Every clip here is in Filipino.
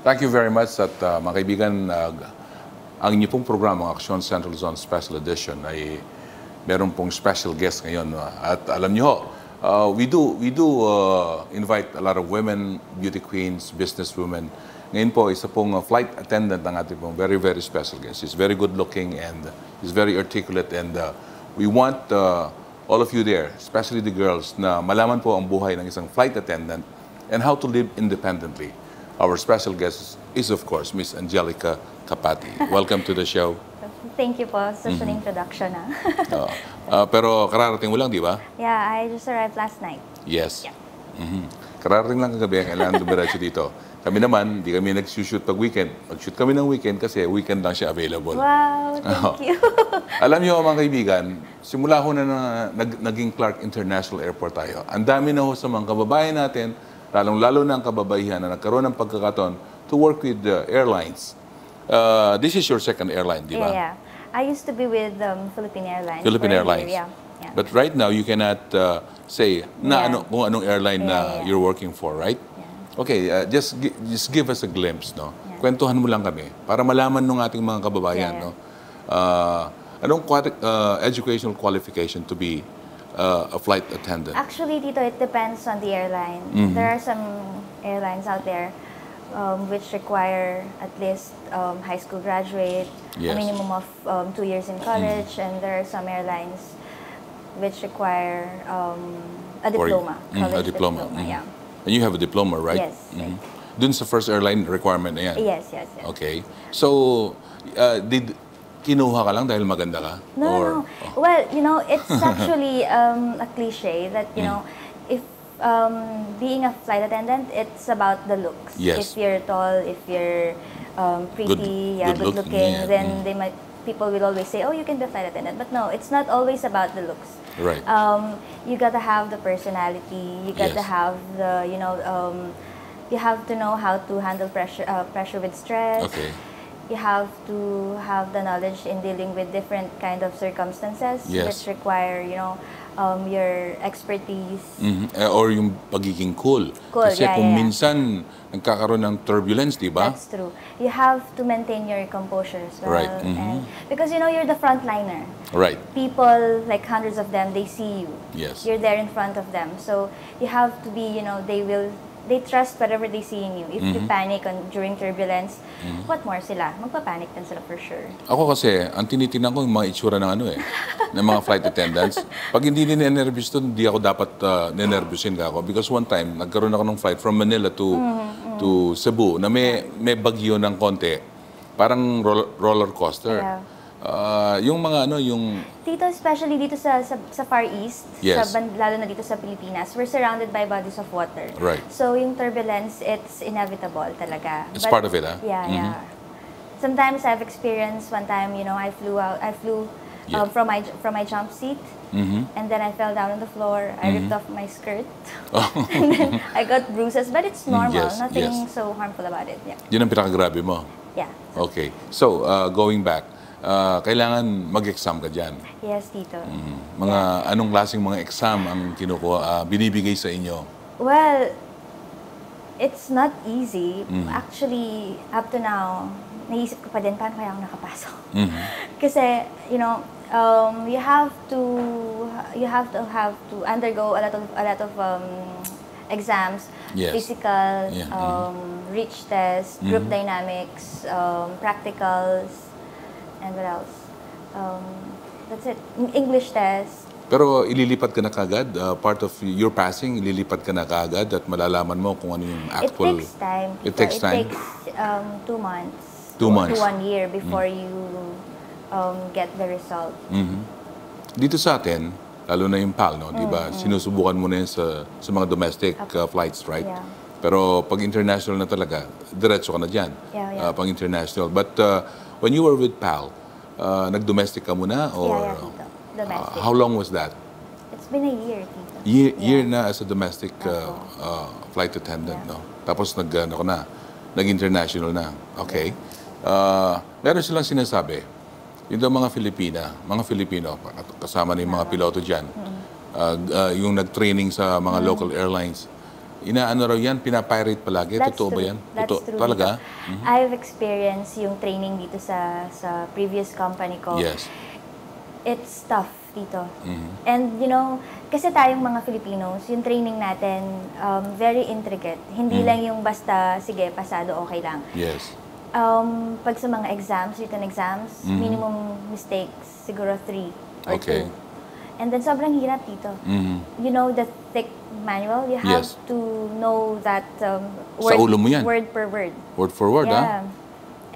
Thank you very much at mga kaibigan, ang inyo pong programa, Action Central Zone Special Edition, ay meron pong special guest ngayon. At alam nyo, we do invite a lot of women, beauty queens, businesswomen. Ngayon po, isa pong flight attendant ng ating pong very, very special guest. He's very good looking and he's very articulate, and we want all of you there, especially the girls, na malaman po ang buhay ng isang flight attendant and how to live independently. Our special guest is, of course, Miss Angelica Capati. Welcome to the show. Thank you po. Such an introduction. Pero kararating mo lang, di ba? Yeah, I just arrived last night. Yes. Yeah. Kararating lang kagabi, kailangan dumiretso dito. Kami naman, di kami nag-shoot pag weekend. Mag-shoot kami ng weekend kasi weekend lang siya available. Wow, thank you. Alam niyo, mga kaibigan, simula ho na naging Clark International Airport tayo, ang dami na ho sa mga kababayan natin, lalong-lalo na ang kababaihan na nagkaroon ng pagkakataon to work with airlines. This is your second airline, di ba? Yeah. I used to be with Philippine Airlines. Philippine Airlines. Yeah. But right now, you cannot say na kung anong airline na you're working for, right? Yeah. Okay, just give us a glimpse, no? Yeah. Kwentuhan mo lang kami para malaman ng ating mga kababayan, no? Anong educational qualification to be a flight attendant? Actually, Tito, it depends on the airline. There are some airlines out there which require at least high school graduate, a minimum of 2 years in college, and there are some airlines which require a diploma, a diploma. Yeah. And you have a diploma, right? Yes. Dun sa first airline requirement na yan? Yes. Okay. So, kinuha ka lang dahil maganda ka? No. Well, it's actually a cliche that, if being a flight attendant, it's about the looks. Yes. If you're tall, if you're pretty, good looking, then people will always say, oh, you can be a flight attendant. But no, it's not always about the looks. Right. You gotta have the personality. You gotta have the, you have to know how to handle pressure with stress. Okay. You have to have the knowledge in dealing with different kind of circumstances which require, your expertise. Or yung pagiging cool. Kasi kung minsan nagkakaroon ng turbulence, di ba? That's true. You have to maintain your composure as well. Right. And because, you're the frontliner. Right. People, like hundreds of them, they see you. Yes. You're there in front of them. So you have to be, they trust whatever they see in you. If you panic during turbulence, what more sila? Magpapanic din sila for sure. Ako kasi, ang tinitingnan ko yung mga itsura ng ng mga flight attendants. Pag hindi ninenervous to, hindi ako dapat ninervousin ka ako. Because one time, nagkaroon ako ng flight from Manila to Cebu na may bagyo ng konti. Parang roller coaster. Yeah. Yung mga yung... Dito, especially dito sa Far East, lalo na dito sa Pilipinas, we're surrounded by bodies of water. Right. So yung turbulence, it's inevitable talaga. It's part of it, huh? Yeah. Sometimes I've experienced one time, I flew from my jump seat, and then I fell down on the floor. I ripped off my skirt, and then I got bruises, but it's normal. Nothing so harmful about it. Yeah. Yun ang pinakagrabe mo? Yeah. Okay. So, going back, kailangan mag-exam ka dyan. Yes, Tito. Anong klaseng mga exam ang binibigay sa inyo? Well, it's not easy. Actually, up to now, naisip ko pa din, paano kaya ako nakapasok? Kasi, you have to undergo a lot of exams, physical, reach test, group dynamics, practicals, and what else? That's it. English test. Pero ililipat ka na kagad? Part of your passing, ililipat ka na kagad at malalaman mo kung ano yung actual... It takes time. It takes time? It takes 2 months. 2 months? To 1 year before you get the result. Dito sa atin, lalo na yung PAL, no? Di ba? Sinusubukan mo na yun sa mga domestic flights, right? Yeah. Pero pag international na talaga, diretso ka na dyan. Pag international. But when you were with PAL, nag-domestic ka muna? Or, Tito. Domestic. How long was that? It's been a year, Tito. Year na as a domestic flight attendant, no? Tapos nag-international na. Okay. Meron silang sinasabi, yung daw mga Filipino, kasama na yung mga piloto dyan, yung nag-training sa mga local airlines, inaano raw yan, pinapirate palagi. Totoo ba yan? That's true. Talaga? I've experienced yung training dito sa previous company ko. Yes. It's tough dito. And you know, kasi tayong mga Filipinos, yung training natin, very intricate. Hindi lang yung basta, sige, pasado, okay lang. Yes. Pag sa mga exams, written exams, minimum mistakes, siguro 3 or 2. And then sobrang hirap dito. You know the thick manual, you have to know that word per word. Word for word, yeah.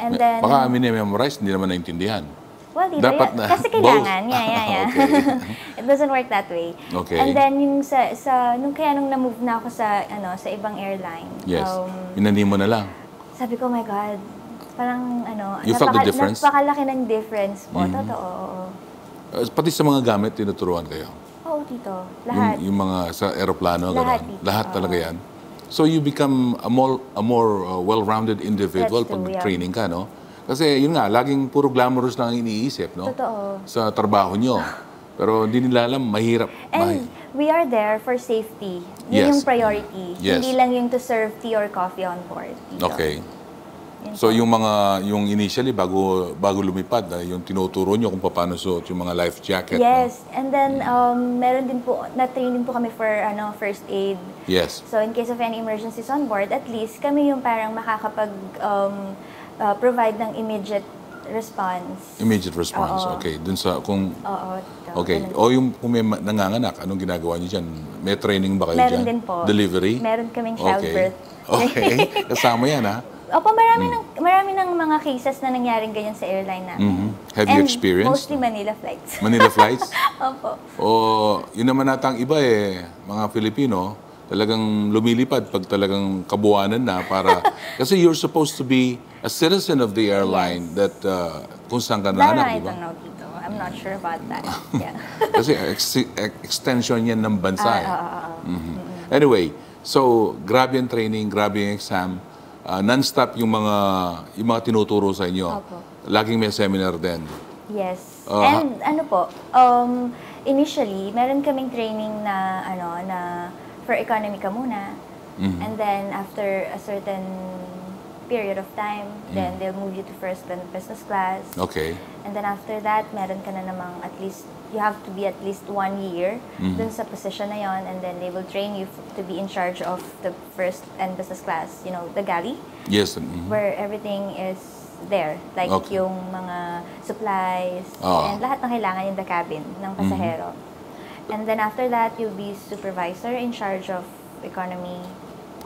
And then baka memorize, hindi naman naintindihan. Well, di ba? Kasi kailangan. Yeah. It doesn't work that way. Okay. And then yung nung na-move na ako sa ibang airline. Yes. Inani mo na lang. Sabi ko, oh my God, parang you felt the difference? Napakalaki ng difference po. Totoo. Pati sa mga gamit, tinuturuan kayo? Oo, tito. Lahat. Yung mga sa aeroplano, lahat, lahat talaga yan. So you become a more well-rounded individual pag training ka, no? Kasi yun nga, laging puro glamorous lang ang iniisip, no? Totoo. Sa trabaho nyo. Pero hindi nila alam, mahirap. And we are there for safety. Yun yung priority. Yes. Hindi lang yung to serve tea or coffee on board. Dito. Okay. So yung initially bago lumipad, yung tinuturo nyo kung paano suot yung mga life jacket. Yes, no? And then meron din po na-train din po kami for first aid. Yes. So in case of any emergencies on board, at least kami yung parang makakapag provide ng immediate response. Immediate response. Okay. Dun sa kung okay. Ganun. O yung kung may nanganganak, anong ginagawa niyo diyan? May training ba kayo diyan? Meron din po. Delivery? Meron kaming childbirth. Okay. Kasama yan, ha? Opo, marami ng mga cases na nangyaring ganyan sa airline namin. Have you experienced? Mostly Manila flights. Manila flights? Opo. Yun naman natang iba mga Filipino, talagang lumilipad pag talagang kabuuanan na para, kasi you're supposed to be a citizen of the airline that kung saan ka nahanap, di ba? I don't know, Tito. I'm not sure about that. Yeah. Kasi extension yan ng bansa. Anyway, so grabe yung training, grabe yung exam. Non-stop yung mga tinuturo sa inyo. Opo. Laging may seminar din. Yes. And initially, meron kaming training na for economy ka muna. And then after a certain period of time, then they'll move you to first and business class. Okay. And then after that, meron ka na namang at least, you have to be at least 1 year dun sa position na yon, and then they will train you to be in charge of the first and business class, you know, the galley. Yes. Where everything is there. Like yung mga supplies and lahat ng kailangan in the cabin ng pasahero. And then after that, you'll be supervisor in charge of economy.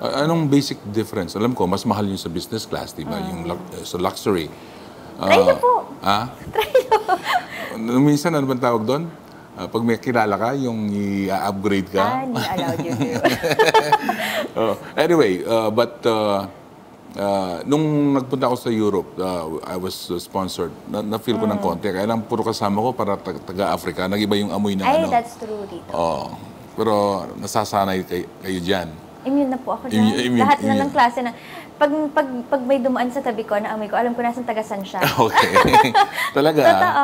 Anong basic difference? Alam ko, mas mahal yung sa business class, di ba? Yung sa luxury. Try nyo po. Try nyo. Minsan, ano bang tawag doon? Pag may kilala ka, yung i-upgrade ka. Hindi allowed you to. Anyway, but nung nagpunta ako sa Europe, I was sponsored. Na-feel ko ng konti. Kaya lang puro kasama ko para taga-Africa. Nag-iba yung amoy ng that's true dito. Pero nasasanay kayo dyan. Immune na po ako dyan. Lahat na ng klase na. Pag may dumaan sa tabi ko, na amoy ko, alam ko nasan tagasan siya. Okay. Talaga.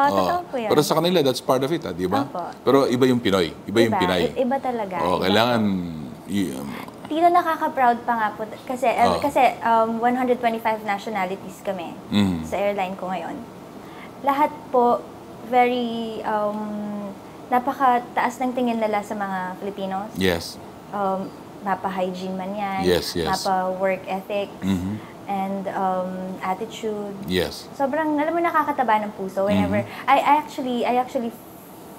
Totoo po yan. Pero sa kanila, that's part of it, di ba? Opo. Pero iba yung Pinoy. Iba yung Pinay. Iba talaga. Kailangan... Tino, nakaka-proud pa nga po. Kasi 125 nationalities kami sa airline ko ngayon. Lahat po, very... napakataas ng tingin nila sa mga Filipinos. Yes. Mapa-hygiene man yan, yes. mapa-work ethics, and attitude. Yes. Sobrang, alam mo, nakakataba ng puso whenever, I actually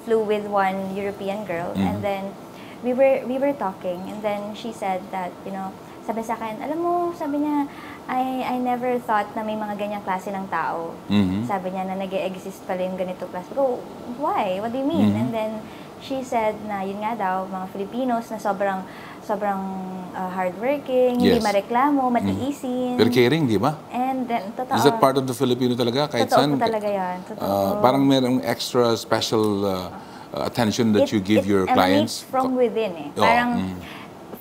flew with one European girl, and then we were talking, and then she said that, you know, sabi sa akin, alam mo, sabi niya, I never thought na may mga ganyang klase ng tao. Sabi niya na nag-e-exist pala yung ganito klase. Go, why? What do you mean? And then she said na yun nga daw, mga Filipinos na sobrang hardworking, hindi mareklamo, matiisin. Pero caring, di ba? And then, totoo. Is that part of the Filipino talaga? Kahit totoo saan? Po talaga yan. Totoo. Parang merong extra special attention that you give your clients? It emanates from within Parang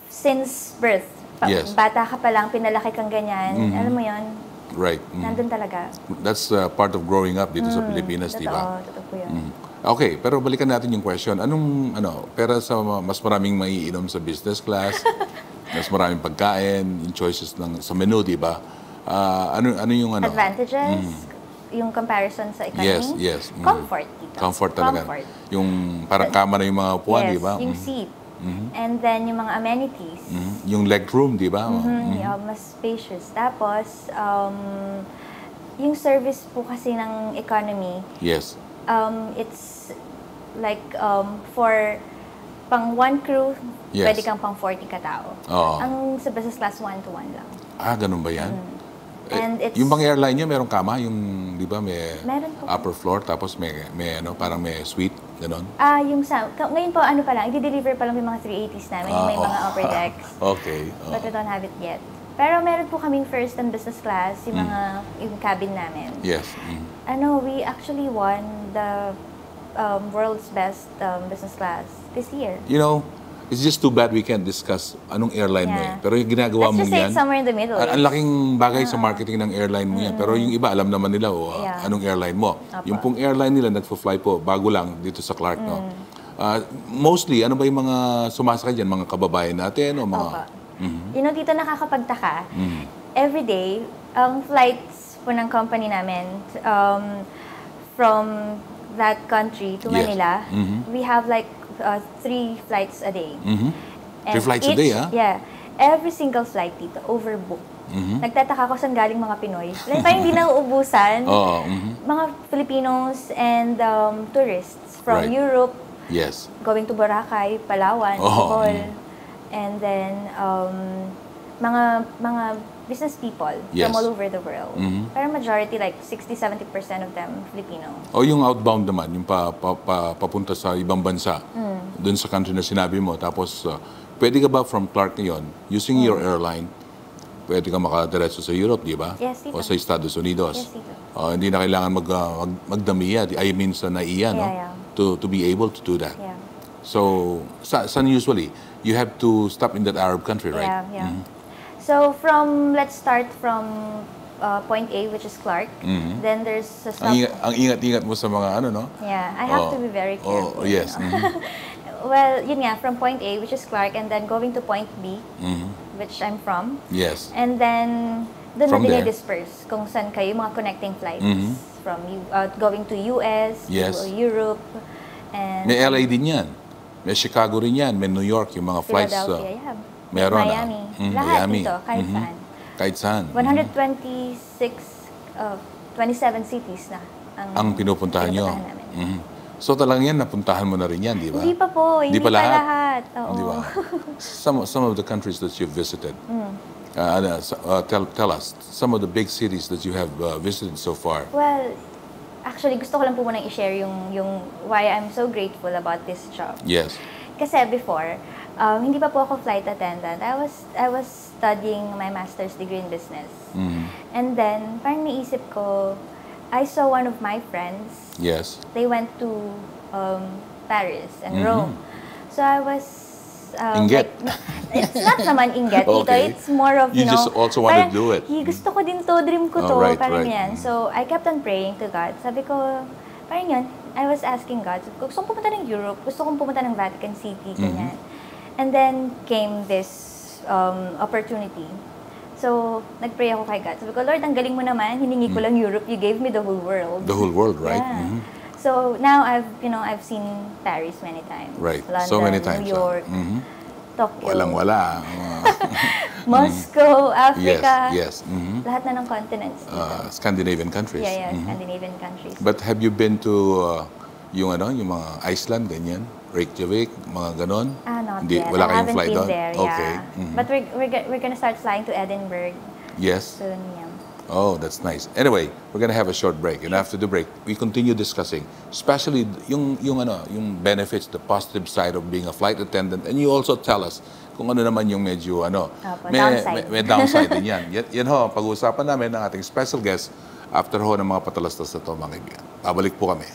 since birth, bata ka pa lang, pinalaki kang ganyan, alam mo yun? Right. Nandun talaga. That's part of growing up dito sa Pilipinas, di ba? Totoo po yun. Okay, pero balikan natin yung question. Anong pera sa mas maraming maiinom sa business class? Mas maraming pagkain, yung choices sa menu, di ba? Ano yung ano? Advantages? Yung comparison sa economy? Yes. Comfort, dito. Comfort talaga. Comfort. Yung parang kama na yung mga upuan, yes, di ba? Yung seat. And then yung mga amenities. Yung leg room, di ba? Yeah, mas spacious. Tapos, yung service po kasi ng economy, yes. It's like for pang one crew, yes. pwede kang pang 40 katao. Ang sa business class, 1-to-1 lang. Ganun ba yan? And it's, yung bang airline nyo, merong kama? Yung, di ba, may upper po. floor, tapos may parang may suite, gano'n? Ngayon po, pa lang, i-deliver pa lang yung mga 380s namin, yung may mga upper decks. Okay. But we don't have it yet. Pero meron po kaming first and business class, yung mga, yung cabin namin. Yes. We actually won the world's best business class this year. You know, it's just too bad we can't discuss anong airline mo eh. Pero yung ginagawa Let's mong just say yan, it's somewhere in the middle. ang laking bagay sa marketing ng airline mo yan. Pero yung iba, alam naman nila anong airline mo. Yung pong airline nila, nagpo-fly po, bago lang dito sa Clark, no? Mostly, ano ba yung mga sumasakay dyan? Mga kababayan natin o mga... You know, dito nakakapagtaka. Every day, ang flights po ng company namin from that country to Manila, we have like 3 flights a day. 3 flights a day, ha? Yeah. Every single flight dito, overbooked. Nagtataka ko saan galing mga Pinoy. Like, parang hindi nauubusan. Mga Filipinos and tourists from Europe, yes. going to Boracay, Palawan, Bohol, and then mga business people from all over the world. Pero majority, like 60-70% of them, Filipino. Yung outbound naman, yung papunta sa ibang bansa, dun sa country na sinabi mo. Tapos, pwede ka ba from Clark ngayon, using your airline, pwede ka makadiretso sa Europe, di ba? Yes, dito. O sa Estados Unidos. Yes, dito. Hindi na kailangan magdamiya, I mean sa NAIA, no? To be able to do that. Yeah. So, saan usually? You have to stop in that Arab country, right? Yeah. So let's start from point A, which is Clark. Then there's a stop. Ang ingat-ingat mo sa mga ano, no? Yeah, I have to be very careful. Yes. Well, yun nga, from point A, which is Clark, and then going to point B, which I'm from. Yes. And then, doon From na there. disperse kung saan kayo, mga connecting flights. From going to US, to Europe, and... May LA din yan. May Chicago rin yan. May New York, yung mga flights. Philadelphia, yeah. Meron. Miami. Lahat Miami. dito, kahit saan. Kahit saan. 27 cities na ang pinupuntahan nyo. namin. So talagang yan, napuntahan mo na rin yan, di ba? Hindi pa po, hindi pa lahat. Oo. Di ba? Some of the countries that you've visited, tell us, some of the big cities that you have visited so far. Well, actually, gusto ko lang po munang i-share yung why I'm so grateful about this job. Yes. Kasi before, hindi pa po ako flight attendant. I was studying my master's degree in business. And then, parang naisip ko, I saw one of my friends. Yes. They went to Paris and Rome. So I was... inget? It's not naman inget dito. Okay. It's more of, You just also want to do it. Gusto ko din to, dream ko to. Right. Yan. So I kept on praying to God. Sabi ko, parang yun, I was asking God, gusto kong pumunta ng Europe, gusto kong pumunta ng Vatican City, ganyan. And then came this opportunity. So, nag-pray ako kay God. Sabi ko, Lord, ang galing mo naman, hiningi ko lang Europe, you gave me the whole world. The whole world, right? Yeah. So now I've seen Paris many times. Right. London, So many times. New York, Tokyo. Walang-wala. Moscow, Africa. Yes. Lahat na ng continents. Scandinavian countries. Yeah, Scandinavian countries. But have you been to yung mga Iceland, ganyan? Reykjavik, mga ganon? Not yet. Wala I kayong haven't flight been doon? there, Okay. But we're gonna start flying to Edinburgh Yes. soon. Yeah. Oh, that's nice. Anyway, we're gonna have a short break, and after the break, we continue discussing, especially yung benefits, the positive side of being a flight attendant, and you also tell us kung ano naman yung medyo may downside din yan. Yan ho, pag-uusapan namin ng ating special guest after ho ng mga patalastas na to, mga kaibigan. Babalik po kami.